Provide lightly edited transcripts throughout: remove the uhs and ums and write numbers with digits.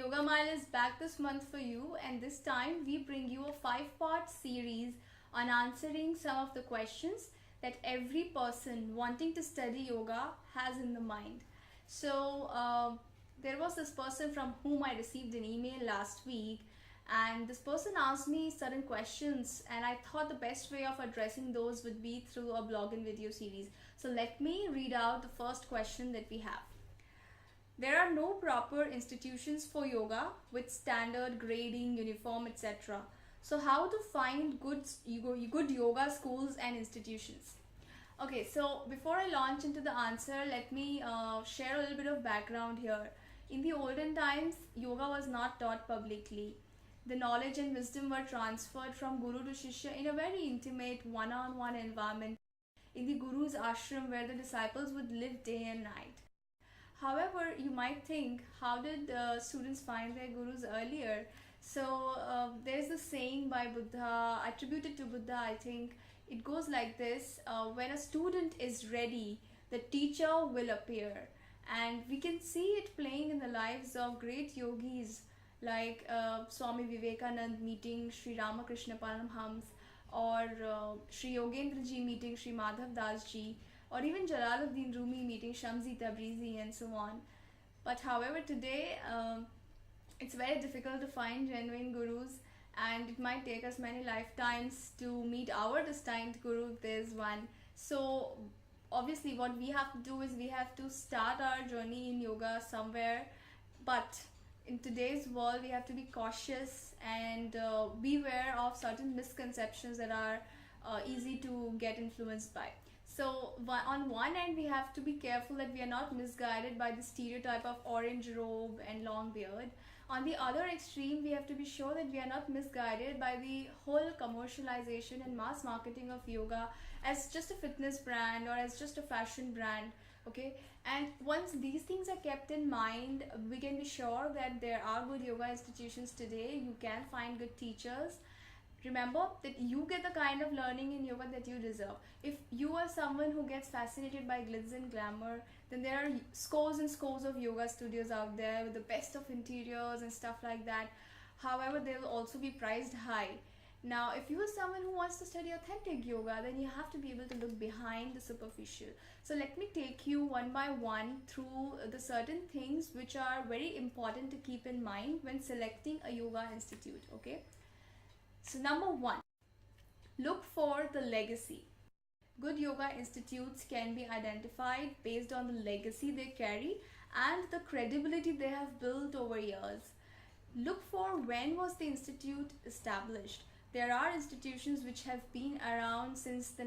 Yoga Mile is back this month for you, and this time we bring you a 5-part series on answering some of the questions that every person wanting to study yoga has in the mind. So, there was this person from whom I received an email last week, and this person asked me certain questions, and I thought the best way of addressing those would be through a blog and video series. So, let me read out the first question that we have. There are no proper institutions for yoga with standard grading, uniform, etc. So how to find good yoga schools and institutions? Okay, so before I launch into the answer, let me share a little bit of background here. In the olden times, yoga was not taught publicly. The knowledge and wisdom were transferred from guru to shishya in a very intimate one-on-one environment in the guru's ashram where the disciples would live day and night. However, you might think, how did students find their gurus earlier? So there's a saying by Buddha, attributed to Buddha, I think. It goes like this: when a student is ready, the teacher will appear. And we can see it playing in the lives of great yogis like Swami Vivekanand meeting Sri Ramakrishna Paramhams, or Sri Yogendra ji meeting Sri Madhav Das ji, or even Jalaluddin Rumi meeting Shamsi Tabrizi, and so on. But however, today it's very difficult to find genuine gurus, and it might take us many lifetimes to meet our destined guru if there's one. So obviously what we have to do is we have to start our journey in yoga somewhere, but in today's world we have to be cautious and beware of certain misconceptions that are easy to get influenced by. So on one end, we have to be careful that we are not misguided by the stereotype of orange robe and long beard. On the other extreme, we have to be sure that we are not misguided by the whole commercialization and mass marketing of yoga as just a fitness brand or as just a fashion brand. Okay, and once these things are kept in mind, we can be sure that there are good yoga institutions today. You can find good teachers. Remember that you get the kind of learning in yoga that you deserve. If you are someone who gets fascinated by glitz and glamour, then there are scores and scores of yoga studios out there with the best of interiors and stuff like that. However, they will also be priced high. Now, if you are someone who wants to study authentic yoga, then you have to be able to look behind the superficial. So let me take you one by one through the certain things which are very important to keep in mind when selecting a yoga institute. Okay. So number one, look for the legacy. Good yoga institutes can be identified based on the legacy they carry and the credibility they have built over years. Look for when was the institute established. There are institutions which have been around since the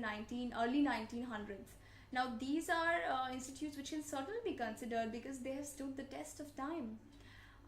early 1900s. Now these are institutes which can certainly be considered because they have stood the test of time.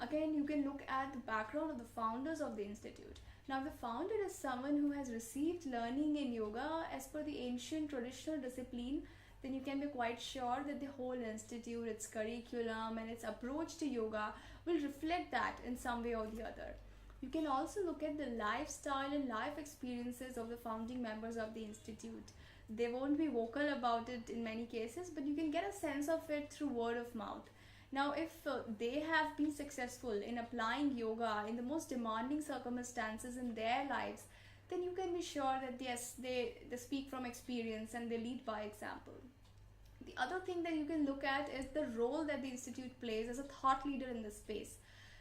Again, you can look at the background of the founders of the institute. Now, the founder is someone who has received learning in yoga as per the ancient traditional discipline. Then you can be quite sure that the whole institute, its curriculum and its approach to yoga will reflect that in some way or the other. You can also look at the lifestyle and life experiences of the founding members of the institute. They won't be vocal about it in many cases, but you can get a sense of it through word of mouth. Now, if they have been successful in applying yoga in the most demanding circumstances in their lives, then you can be sure that yes, they speak from experience and they lead by example. The other thing that you can look at is the role that the institute plays as a thought leader in this space.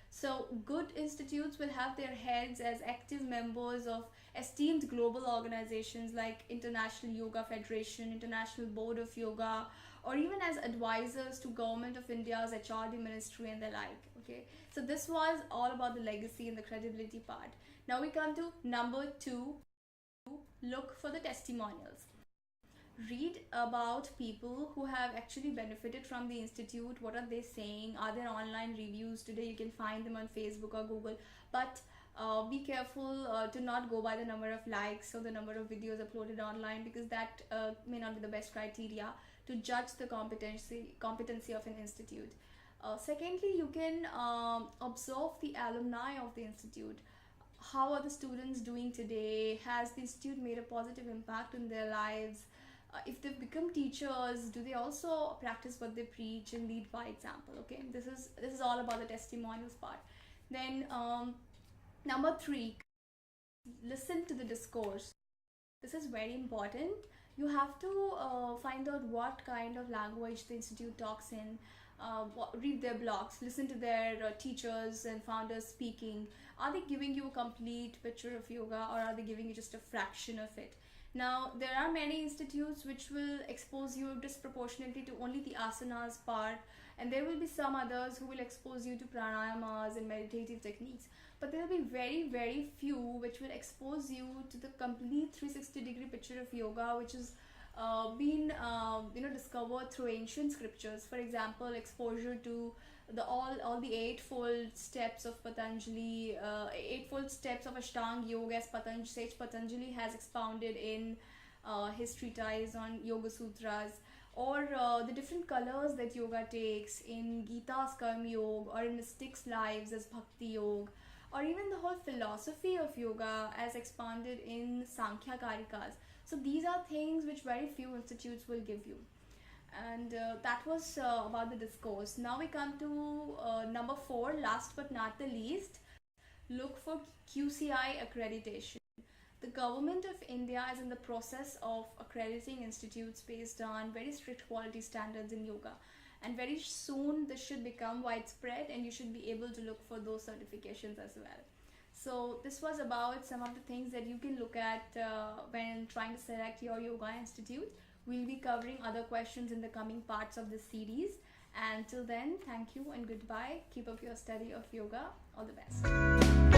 So good institutes will have their heads as active members of esteemed global organizations like International Yoga Federation, International Board of Yoga, or even as advisors to Government of India's HRD ministry and the like. Okay, so this was all about the legacy and the credibility part. Now we come to number two, look for the testimonials. Read about people who have actually benefited from the institute. What are they saying? Are there online reviews? Today you can find them on Facebook or Google, but be careful to not go by the number of likes or the number of videos uploaded online, because that may not be the best criteria to judge the competency of an institute. Secondly, you can observe the alumni of the institute. How are the students doing today? Has the institute made a positive impact in their lives? If they've become teachers, do they also practice what they preach and lead by example? Okay, this is all about the testimonials part. Then number 3, listen to the discourse. This is very important. You have to find out what kind of language the institute talks in. Read their blogs, listen to their teachers and founders speaking. Are they giving you a complete picture of yoga, or are they giving you just a fraction of it? Now, there are many institutes which will expose you disproportionately to only the asanas part, and there will be some others who will expose you to pranayamas and meditative techniques. But there will be very, very few which will expose you to the complete 360-degree picture of yoga, which is been discovered through ancient scriptures. For example, exposure to all the eightfold steps of Patanjali, eightfold steps of Ashtanga Yoga, as Sage Patanjali has expounded in his treatise on Yoga Sutras, or the different colors that yoga takes in Gita's Karma Yoga, or in mystics' lives as Bhakti Yoga, or even the whole philosophy of yoga as expounded in Sankhya Karikas. So these are things which very few institutes will give you. And that was about the discourse. Now we come to number 4, last but not the least, look for QCI accreditation. The government of India is in the process of accrediting institutes based on very strict quality standards in yoga. And very soon this should become widespread, and you should be able to look for those certifications as well. So this was about some of the things that you can look at when trying to select your yoga institute. We'll be covering other questions in the coming parts of this series. And till then, thank you and goodbye. Keep up your study of yoga. All the best.